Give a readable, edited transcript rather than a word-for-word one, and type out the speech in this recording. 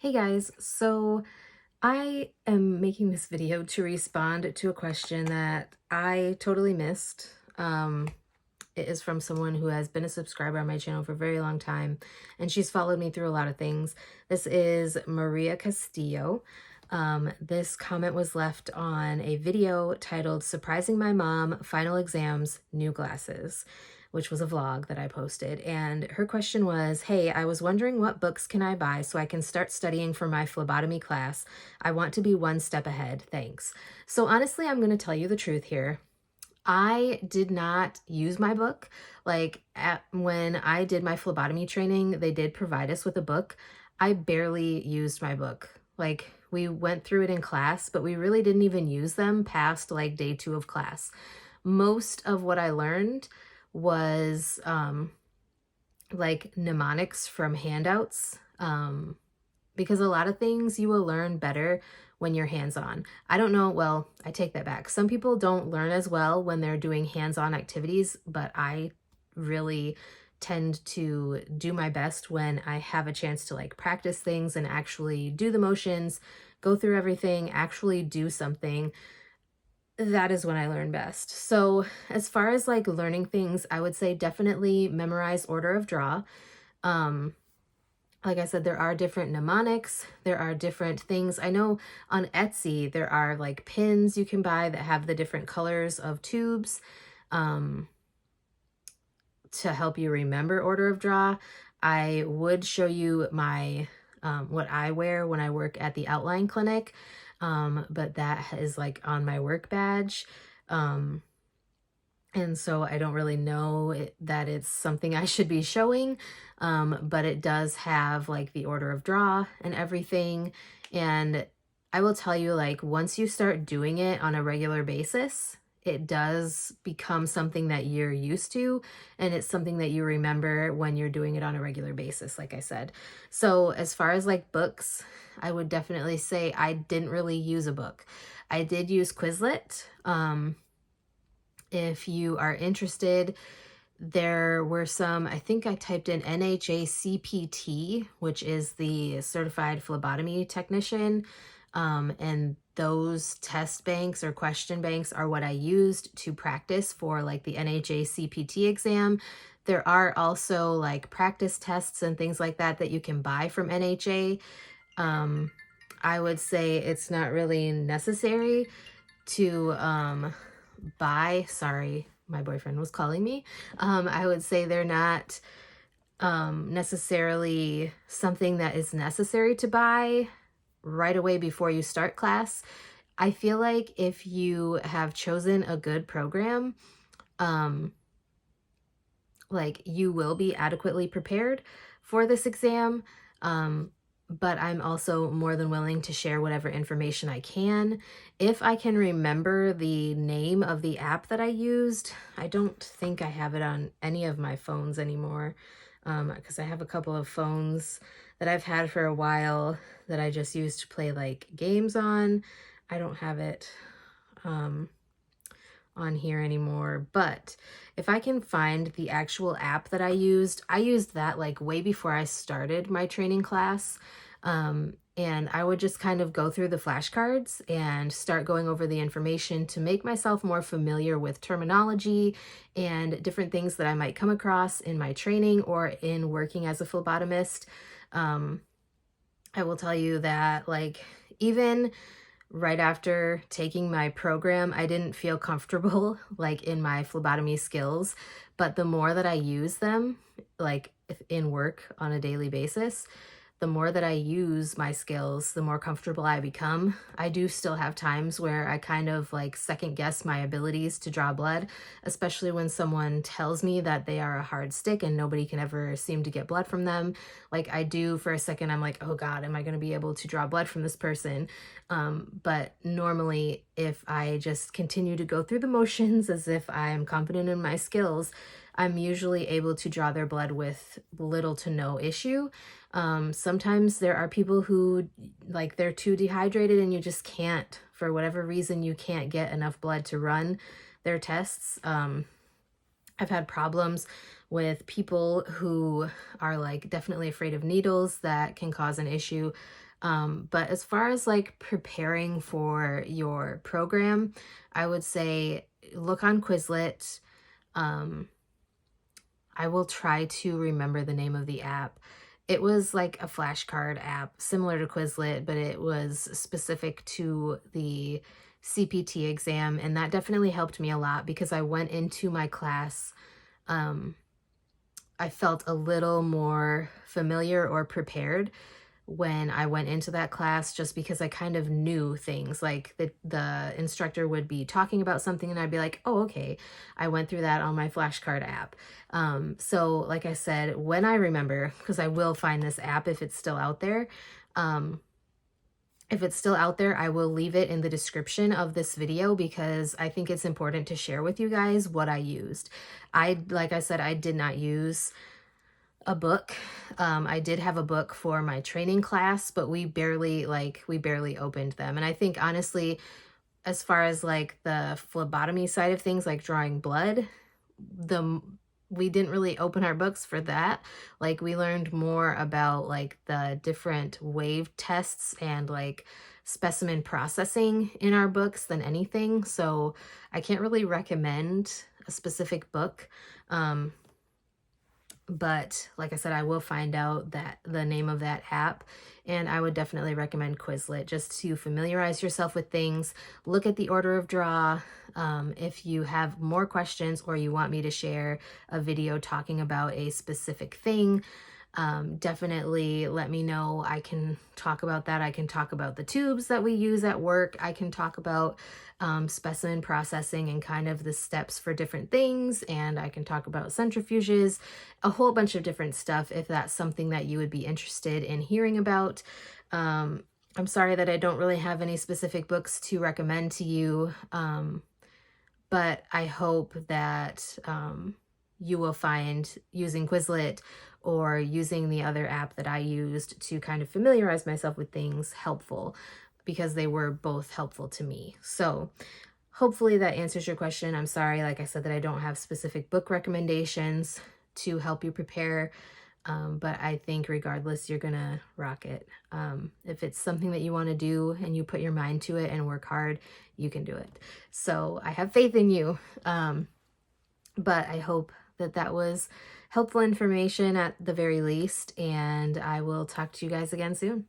Hey guys, so I am making this video to respond to a question that I totally missed. It is from someone who has been a subscriber on my channel for a very long time, and she's followed me through a lot of things. This is Maria Castillo. This comment was left on a video titled Surprising My Mom, Final Exams, New Glasses, which was a vlog that I posted. And her question was, hey, I was wondering what books can I buy so I can start studying for my phlebotomy class. I want to be one step ahead. Thanks. So honestly, I'm going to tell you the truth here. I did not use my book. When I did my phlebotomy training, they did provide us with a book. I barely used my book. We went through it in class, but we really didn't even use them past like day 2 of class. Most of what I learned was mnemonics from handouts, because a lot of things you will learn better when you're hands-on. I don't know, well, I take that back. Some people don't learn as well when they're doing hands-on activities, but I really tend to do my best when I have a chance to like practice things and actually do the motions, go through everything, actually do something. That is when I learn best. So as far as like learning things, I would say definitely memorize order of draw. Like I said, there are different mnemonics. There are different things. I know on Etsy, there are like pins you can buy that have the different colors of tubes to help you remember order of draw. I would show you my what I wear when I work at the outline clinic, but that is like on my work badge. And so I don't really know that it's something I should be showing, but it does have like the order of draw and everything. And I will tell you, like, once you start doing it on a regular basis, it does become something that you're used to, and it's something that you remember when you're doing it on a regular basis, like I said. So as far as like books, I would definitely say I didn't really use a book. I did use Quizlet. If you are interested, there were some, I think I typed in NHACPT, which is the Certified Phlebotomy Technician, and those test banks or question banks are what I used to practice for like the NHACPT exam. There are also like practice tests and things like that that you can buy from NHA. I would say it's not really necessary to sorry, my boyfriend was calling me. I would say they're not necessarily something that is necessary to buy right away before you start class. I feel like if you have chosen a good program, like you will be adequately prepared for this exam. But I'm also more than willing to share whatever information I can. If I can remember the name of the app that I used, I don't think I have it on any of my phones anymore, because I have a couple of phones that I've had for a while that I just used to play like games on. I don't have it on here anymore, but if I can find the actual app that I used that like way before I started my training class. And I would just kind of go through the flashcards and start going over the information to make myself more familiar with terminology and different things that I might come across in my training or in working as a phlebotomist. I will tell you that like even right after taking my program, I didn't feel comfortable like in my phlebotomy skills, but the more that I use them, like in work on a daily basis, the more that I use my skills, the more comfortable I become. I do still have times where I kind of like second guess my abilities to draw blood, especially when someone tells me that they are a hard stick and nobody can ever seem to get blood from them. Like I do for a second, I'm like, oh God, am I going to be able to draw blood from this person? But normally if I just continue to go through the motions as if I'm confident in my skills, I'm usually able to draw their blood with little to no issue. Sometimes there are people who like they're too dehydrated and you just can't, for whatever reason, you can't get enough blood to run their tests. I've had problems with people who are like definitely afraid of needles that can cause an issue. But as far as like preparing for your program, I would say look on Quizlet. Um, I will try to remember the name of the app. It was like a flashcard app similar to Quizlet, but it was specific to the CPT exam. And that definitely helped me a lot because I went into my class, I felt a little more familiar or prepared when I went into that class, just because I kind of knew things. Like the instructor would be talking about something and I'd be like, oh, okay, I went through that on my flashcard app. So like I said, when I remember, because I will find this app if it's still out there, if it's still out there, I will leave it in the description of this video because I think it's important to share with you guys what I used. Like I said, I did not use a book. I did have a book for my training class, but we barely opened them. And I think honestly, as far as like the phlebotomy side of things, like drawing blood, we didn't really open our books for that. Like we learned more about like the different wave tests and like specimen processing in our books than anything. So I can't really recommend a specific book. But like I said, I will find out that the name of that app, and I would definitely recommend Quizlet just to familiarize yourself with things. Look at the order of draw. If you have more questions or you want me to share a video talking about a specific thing, definitely let me know. I can talk about that. I can talk about the tubes that we use at work. I can talk about specimen processing and kind of the steps for different things. And I can talk about centrifuges, a whole bunch of different stuff if that's something that you would be interested in hearing about. I'm sorry that I don't really have any specific books to recommend to you, but I hope that you will find using Quizlet or using the other app that I used to kind of familiarize myself with things helpful, because they were both helpful to me. So hopefully that answers your question. I'm sorry, like I said, that I don't have specific book recommendations to help you prepare, but I think regardless, you're gonna rock it. If it's something that you want to do and you put your mind to it and work hard, you can do it. So I have faith in you. But I hope that that was helpful information at the very least, and I will talk to you guys again soon.